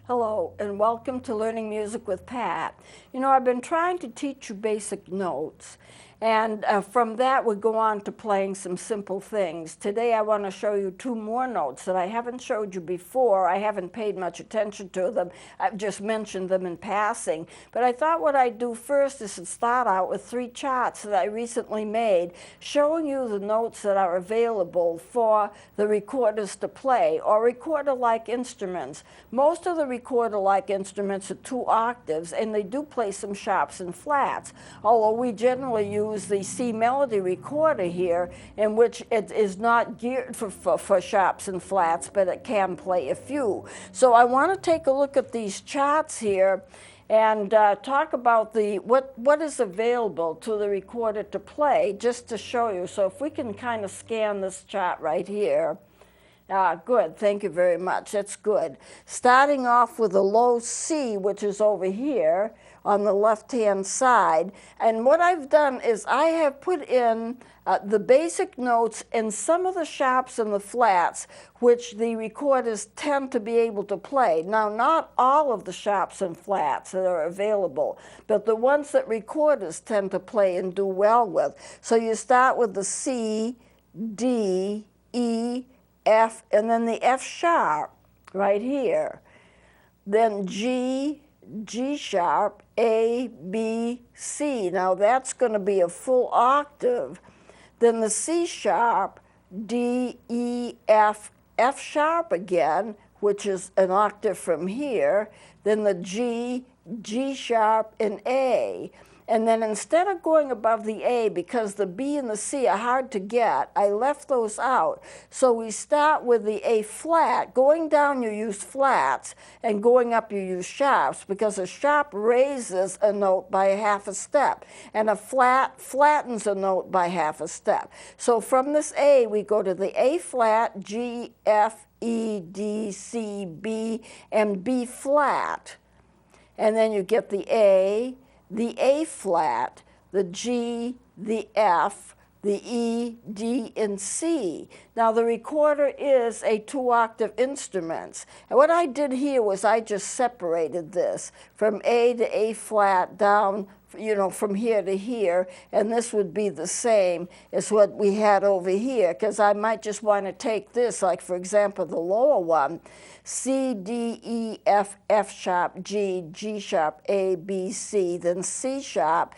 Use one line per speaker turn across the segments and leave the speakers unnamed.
Hello, and welcome to Learning Music with Pat. You know, I've been trying to teach you basic notes, and from that we go on to playing some simple things. Today I want to show you two more notes that I haven't showed you before. I haven't paid much attention to them. I've just mentioned them in passing. But I thought what I'd do first is to start out with three charts that I recently made, showing you the notes that are available for the recorders to play, or recorder-like instruments. Most of the recorder-like instruments are 2 octaves, and they do play some sharps and flats, although we generally use the C melody recorder here, in which it is not geared for sharps and flats, but it can play a few. So I want to take a look at these charts here and talk about what is available to the recorder to play, just to show you. So if we can kind of scan this chart right here. Good, thank you very much, that's good. Starting off with a low C, which is over here on the left-hand side. And what I've done is I have put in the basic notes and some of the sharps and the flats, which the recorders tend to be able to play. Now, not all of the sharps and flats that are available, but the ones that recorders tend to play and do well with. So you start with the C, D, E, F, and then the F sharp right here. Then G, G sharp, A, B, C. Now that's going to be a full octave. Then the C sharp, D, E, F, F sharp again, which is an octave from here. Then the G, G sharp, and A. And then instead of going above the A, because the B and the C are hard to get, I left those out. So we start with the A flat. Going down you use flats, and going up you use sharps, because a sharp raises a note by half a step, and a flat flattens a note by half a step. So from this A, we go to the A flat, G, F, E, D, C, B, and B flat. And then you get the A flat, the G, the F, the E, D, and C. Now the recorder is a 2-octave instrument. And what I did here was I just separated this from A to A flat down, you know, from here to here, and this would be the same as what we had over here, because I might just want to take this, like for example the lower one, C, D, E, F, F sharp, G, G sharp, A, B, C, then C sharp,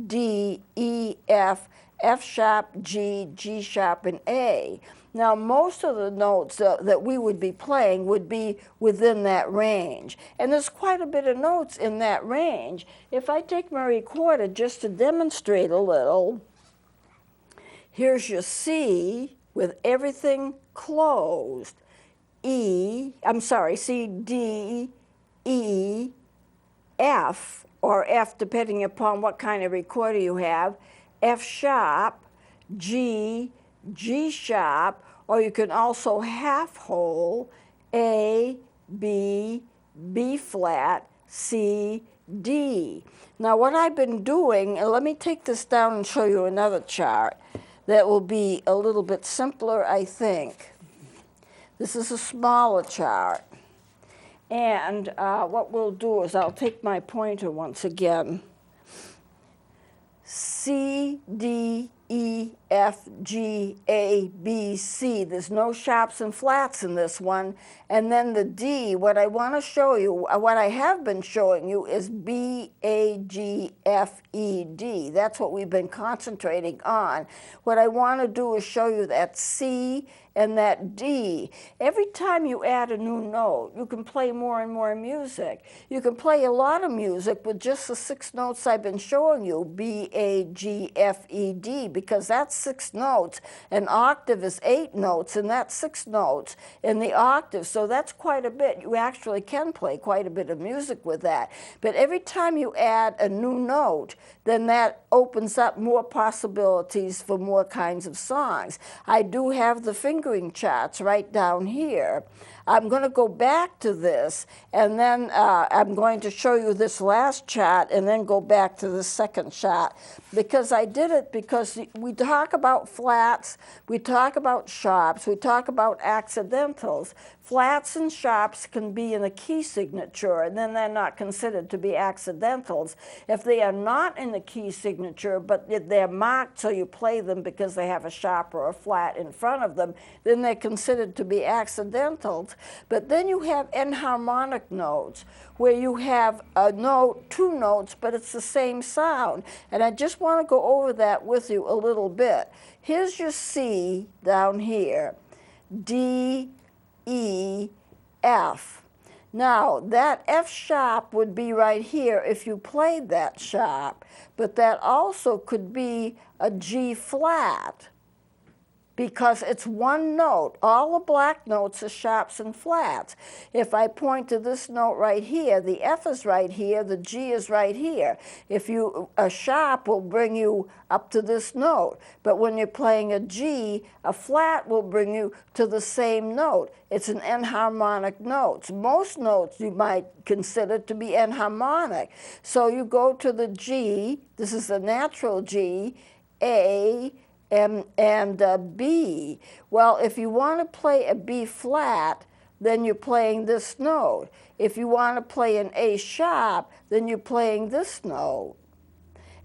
D, E, F, F sharp, G, G sharp, and A. Now, most of the notes that we would be playing would be within that range. And there's quite a bit of notes in that range. If I take my recorder just to demonstrate a little, here's your C with everything closed. C, D, E, F, or F depending upon what kind of recorder you have, F sharp, G, G sharp, or you can also half whole, A, B, B flat, C, D. Now what I've been doing, and let me take this down and show you another chart that will be a little bit simpler, I think. This is a smaller chart. And what we'll do is I'll take my pointer once again. C, D, E, F, G, A, B, C. There's no sharps and flats in this one. And then the D, what I want to show you, what I have been showing you is B, A, G, F, E, D. That's what we've been concentrating on. What I want to do is show you that C and that D. Every time you add a new note, you can play more and more music. You can play a lot of music with just the 6 notes I've been showing you, B, A, G, F, E, D, because that's 6 notes. An octave is 8 notes, and that's 6 notes in the octave, so that's quite a bit. You actually can play quite a bit of music with that. But every time you add a new note, then that opens up more possibilities for more kinds of songs. I do have the fingering charts right down here. I'm going to go back to this, and then I'm going to show you this last chart and then go back to the second chart, because I did it because we talked talk about flats, we talk about sharps, we talk about accidentals. Flats and sharps can be in a key signature, and then they're not considered to be accidentals. If they are not in the key signature, but they're marked so you play them because they have a sharp or a flat in front of them, then they're considered to be accidentals. But then you have enharmonic notes, where you have a note, two notes, but it's the same sound. And I just want to go over that with you a little bit. Here's your C down here, D, E, F. Now, that F sharp would be right here if you played that sharp, but that also could be a G flat, because it's one note. All the black notes are sharps and flats. If I point to this note right here, the F is right here, the G is right here. A sharp will bring you up to this note, but when you're playing a G, a flat will bring you to the same note. It's an enharmonic note. Most notes you might consider to be enharmonic. So you go to the G, this is the natural G, A, and B. Well, if you want to play a B flat, then you're playing this note. If you want to play an A sharp, then you're playing this note.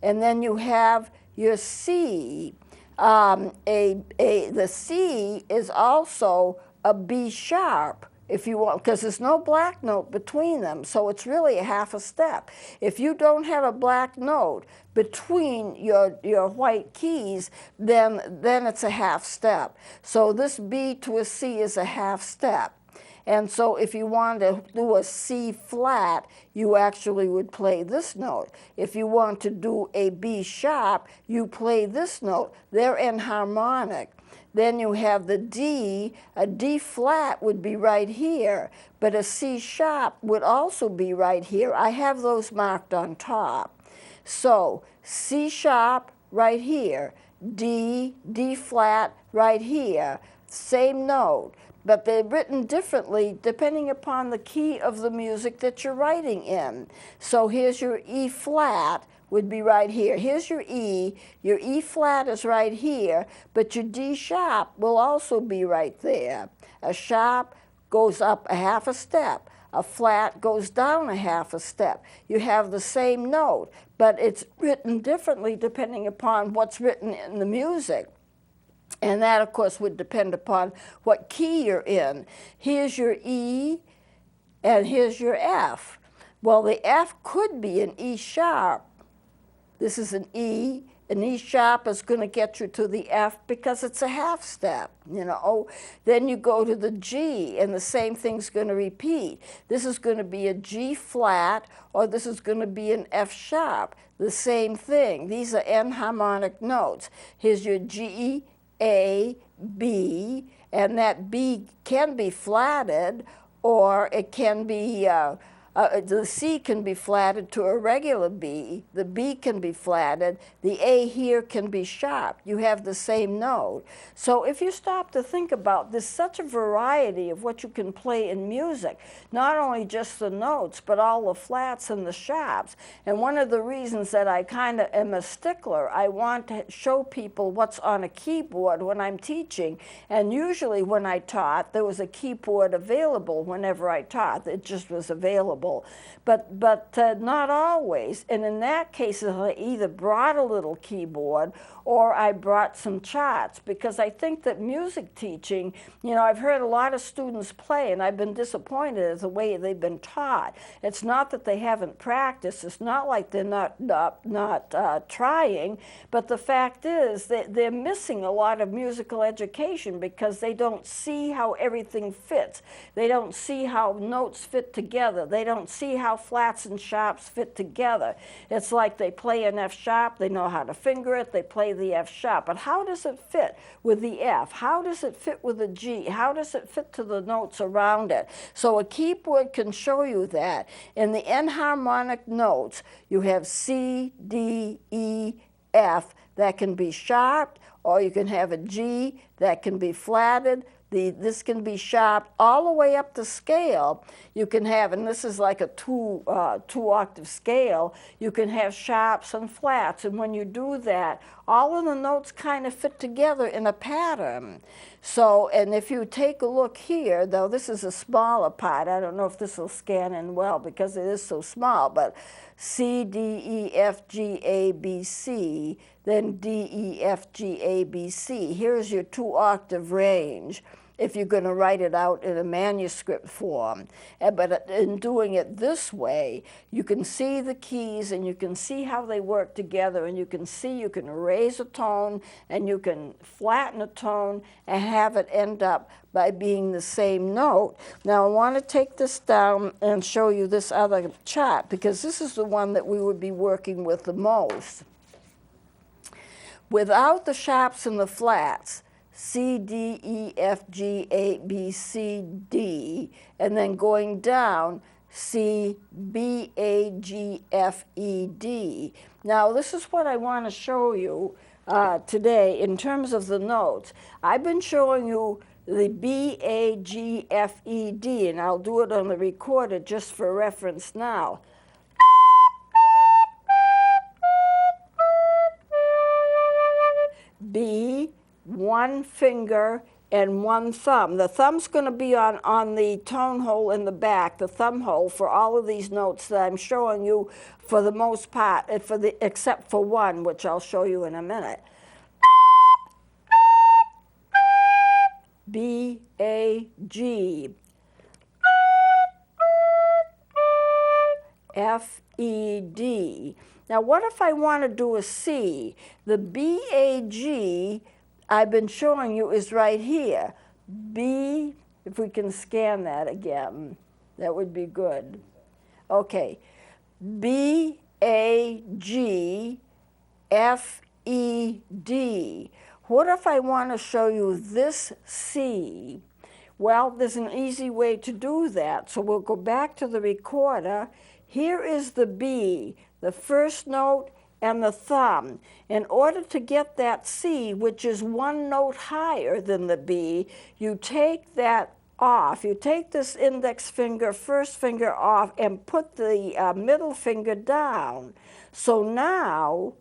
And then you have your C. The C is also a B sharp, if you want, because there's no black note between them, so it's really a half a step. If you don't have a black note between your white keys, then it's a half step. So this B to a C is a half step. And so if you want to do a C flat, you actually would play this note. If you want to do a B sharp, you play this note. They're enharmonic. Then you have the D. A D flat would be right here, but a C sharp would also be right here. I have those marked on top. So C sharp right here, D, D flat right here, same note, but they're written differently depending upon the key of the music that you're writing in. So here's your E flat, would be right here. Here's your E flat is right here, but your D sharp will also be right there. A sharp goes up a half a step. A flat goes down a half a step. You have the same note, but it's written differently depending upon what's written in the music. And that, of course, would depend upon what key you're in. Here's your E, and here's your F. Well, the F could be an E sharp. This is an E. An E sharp is going to get you to the F because it's a half step, you know. Then you go to the G, and the same thing's going to repeat. This is going to be a G flat, or this is going to be an F sharp. The same thing. These are enharmonic notes. Here's your G, A, B, and that B can be flatted, or it can be the C can be flatted to a regular B, the B can be flatted, the A here can be sharp. You have the same note. So if you stop to think about, there's such a variety of what you can play in music, not only just the notes, but all the flats and the sharps. And one of the reasons that I kind of am a stickler, I want to show people what's on a keyboard when I'm teaching. And usually when I taught, there was a keyboard available whenever I taught. It just was available. But not always. And in that case, I either brought a little keyboard or I brought some charts, because I think that music teaching, you know, I've heard a lot of students play and I've been disappointed at the way they've been taught. It's not that they haven't practiced, it's not like they're not trying, but the fact is that they're missing a lot of musical education because they don't see how everything fits. They don't see how notes fit together. They don't see how flats and sharps fit together. It's like they play an F sharp, they know how to finger it, they play the F sharp, but how does it fit with the F? How does it fit with the G? How does it fit to the notes around it? So a keyboard can show you that. In the enharmonic notes, you have C, D, E, F that can be sharp or you can have a G that can be flatted. This can be sharp all the way up the scale. You can have, and this is like a two octave scale, you can have sharps and flats. And when you do that, all of the notes kind of fit together in a pattern. So, and if you take a look here, though this is a smaller part, I don't know if this will scan in well because it is so small, but C, D, E, F, G, A, B, C, then D, E, F, G, A, B, C. Here's your 2-octave range if you're going to write it out in a manuscript form. But in doing it this way, you can see the keys and you can see how they work together, and you can see you can raise a tone and you can flatten a tone and have it end up by being the same note. Now I want to take this down and show you this other chart because this is the one that we would be working with the most. Without the sharps and the flats, C, D, E, F, G, A, B, C, D, and then going down, C, B, A, G, F, E, D. Now this is what I want to show you today in terms of the notes. I've been showing you the B, A, G, F, E, D, and I'll do it on the recorder just for reference now. B, one finger and one thumb. The thumb's going to be on the tone hole in the back, the thumb hole, for all of these notes that I'm showing you for the most part, except for one, which I'll show you in a minute. B, A, G. F, E, D. Now what if I want to do a C? The B, A, G I've been showing you is right here. B, if we can scan that again, that would be good. Okay, B, A, G, F, E, D. What if I want to show you this C? Well, there's an easy way to do that. So we'll go back to the recorder. Here is the B, the first note, and the thumb. In order to get that C, which is one note higher than the B, you take that off. You take this index finger, first finger off, and put the middle finger down. So now,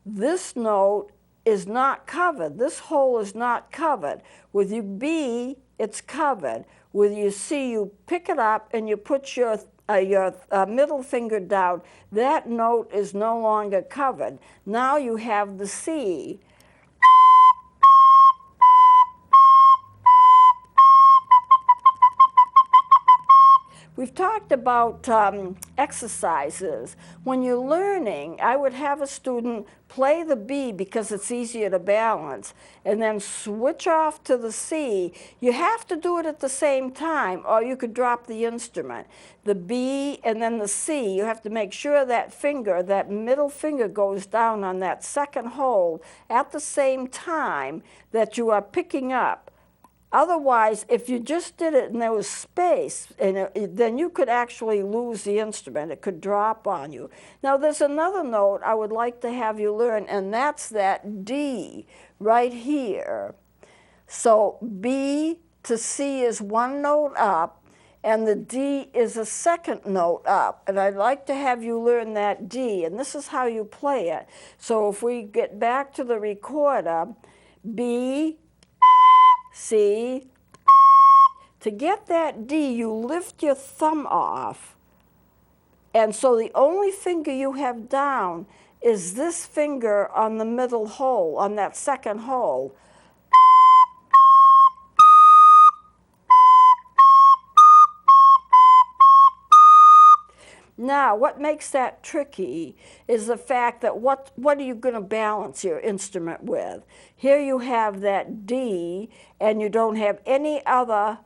this note is not covered. This hole is not covered. With your B, it's covered. With your C, you pick it up and you put your middle finger down. That note is no longer covered. Now you have the C. We've talked about exercises. When you're learning, I would have a student play the B because it's easier to balance, and then switch off to the C. You have to do it at the same time, or you could drop the instrument. The B and then the C, you have to make sure that finger, that middle finger, goes down on that second hold at the same time that you are picking up. Otherwise, if you just did it and there was space, then you could actually lose the instrument. It could drop on you. Now, there's another note I would like to have you learn, and that's that D right here. So B to C is one note up, and the D is a second note up. And I'd like to have you learn that D, and this is how you play it. So if we get back to the recorder, B, C. To get that D, you lift your thumb off. And so the only finger you have down is this finger on the middle hole, on that second hole. Now, what makes that tricky is the fact that what are you going to balance your instrument with? Here you have that D, and you don't have any other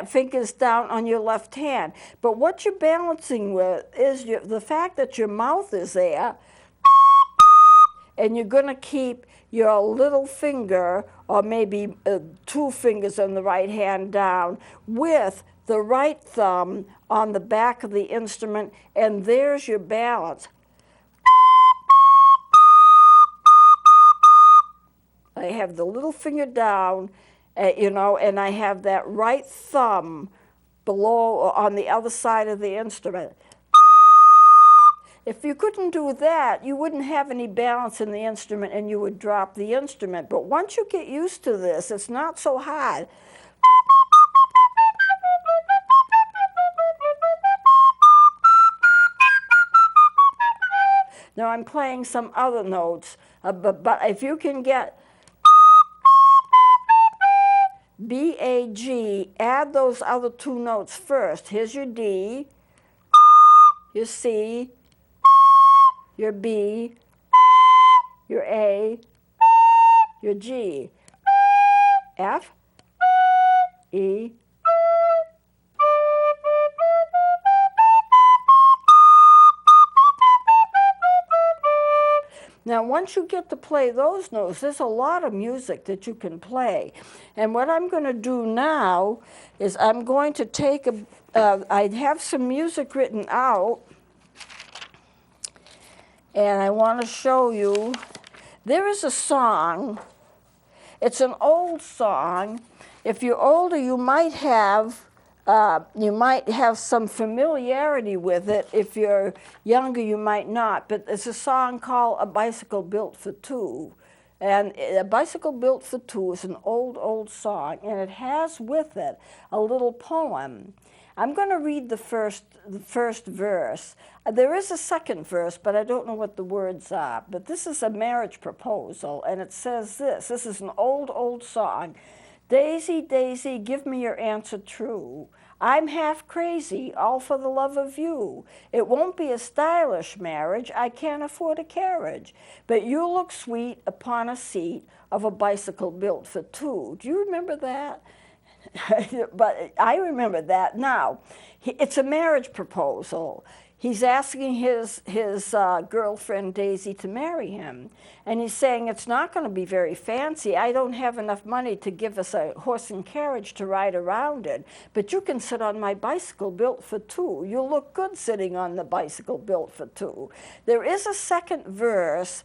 fingers down on your left hand. But what you're balancing with is the fact that your mouth is there, and you're going to keep your little finger, or maybe two fingers on the right hand down, with the right thumb on the back of the instrument, and there's your balance. I have the little finger down, you know, and I have that right thumb below on the other side of the instrument. If you couldn't do that, you wouldn't have any balance in the instrument and you would drop the instrument. But once you get used to this, it's not so hard. Now I'm playing some other notes, but if you can get B, A, G, add those other two notes first. Here's your D, your C, your B, your A, your G, F, E, now, once you get to play those notes, there's a lot of music that you can play. And what I'm going to do now is I'm going to take I have some music written out, and I want to show you. There is a song. It's an old song. If you're older, you might have some familiarity with it. If you're younger, you might not. But it's a song called A Bicycle Built for Two. And A Bicycle Built for Two is an old, old song, and it has with it a little poem. I'm going to read the first verse. There is a second verse, but I don't know what the words are. But this is a marriage proposal, and it says this. This is an old, old song. Daisy, Daisy, give me your answer true. I'm half crazy, all for the love of you. It won't be a stylish marriage, I can't afford a carriage. But you look sweet upon a seat of a bicycle built for two. Do you remember that? But I remember that now. It's a marriage proposal. He's asking his girlfriend Daisy to marry him. And he's saying, it's not going to be very fancy. I don't have enough money to give us a horse and carriage to ride around in. But you can sit on my bicycle built for two. You'll look good sitting on the bicycle built for two. There is a second verse.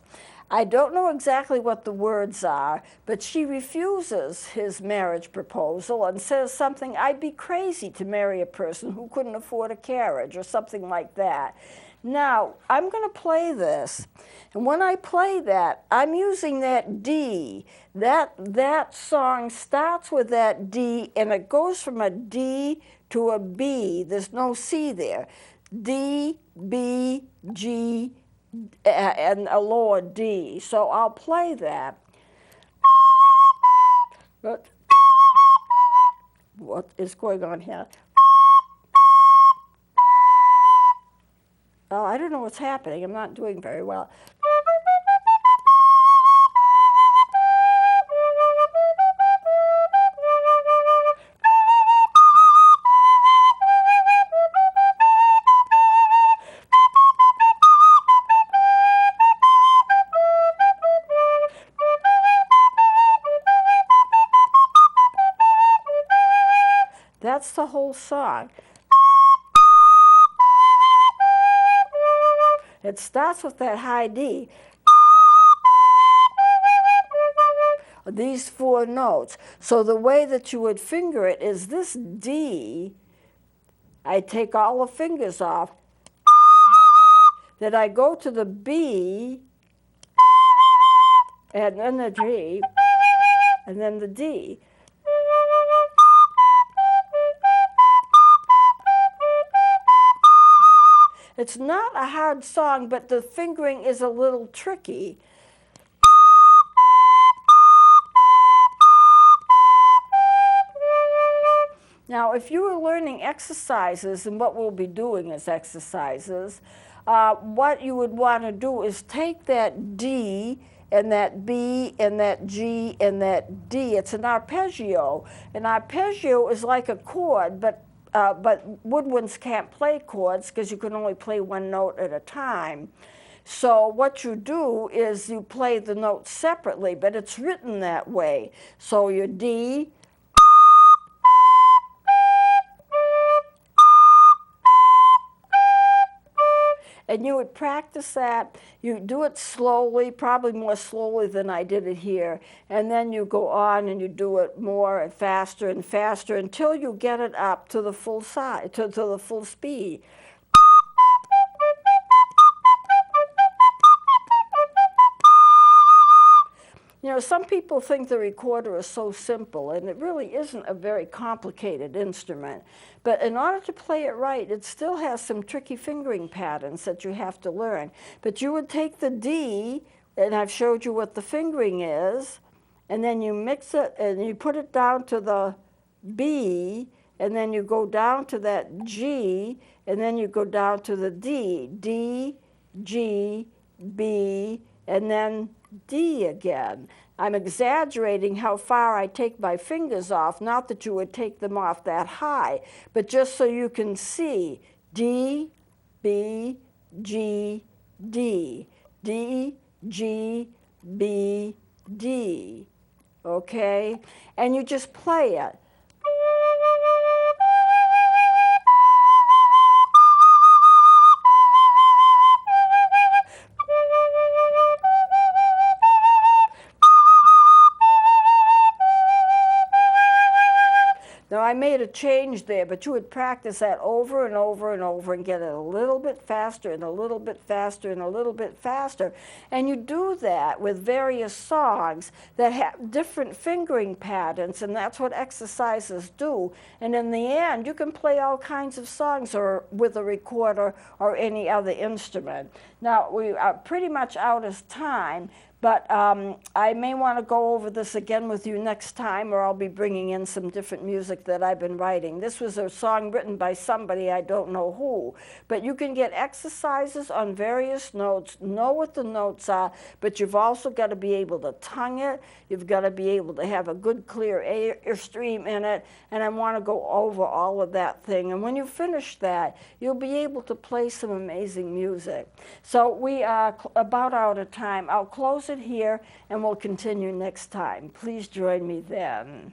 I don't know exactly what the words are, but she refuses his marriage proposal and says something, I'd be crazy to marry a person who couldn't afford a carriage, or something like that. Now, I'm going to play this, and when I play that, I'm using that D. That song starts with that D, and it goes from a D to a B. There's no C there. D, B, G, and a lower D. So I'll play that. But what is going on here? Oh, I don't know what's happening. I'm not doing very well. That's the whole song. It starts with that high D. These four notes. So the way that you would finger it is this D, I take all the fingers off, then I go to the B, and then the G, and then the D. It's not a hard song, but the fingering is a little tricky. Now, if you were learning exercises, and what we'll be doing is exercises, what you would want to do is take that D and that B and that G and that D. It's an arpeggio. An arpeggio is like a chord, but woodwinds can't play chords because you can only play one note at a time. So what you do is you play the notes separately, but it's written that way. So your D, And you would practice that. You do it slowly, probably more slowly than I did it here. And then you go on and you do it more and faster until you get it up to the full size, to the full speed. You know, some people think the recorder is so simple, and it really isn't a very complicated instrument. But in order to play it right, it still has some tricky fingering patterns that you have to learn. But you would take the D, and I've showed you what the fingering is, and then you mix it, and you put it down to the B, and then you go down to that G, and then you go down to the D. D, G, B, and then D again. I'm exaggerating how far I take my fingers off, not that you would take them off that high, but just so you can see D, B, G, D, D, G, B, D, okay? And you just play it. Now, I made a change there, but you would practice that over and over and over and get it a little bit faster and a little bit faster and a little bit faster. And you do that with various songs that have different fingering patterns, and that's what exercises do. And in the end, you can play all kinds of songs or with a recorder or any other instrument. Now, we are pretty much out of time, but I may want to go over this again with you next time, or I'll be bringing in some different music that I've been writing. This was a song written by somebody, I don't know who. But you can get exercises on various notes, know what the notes are, but you've also got to be able to tongue it. You've got to be able to have a good, clear air stream in it. And I want to go over all of that thing. And when you finish that, you'll be able to play some amazing music. So we are about out of time. I'll close it here, and we'll continue next time. Please join me then.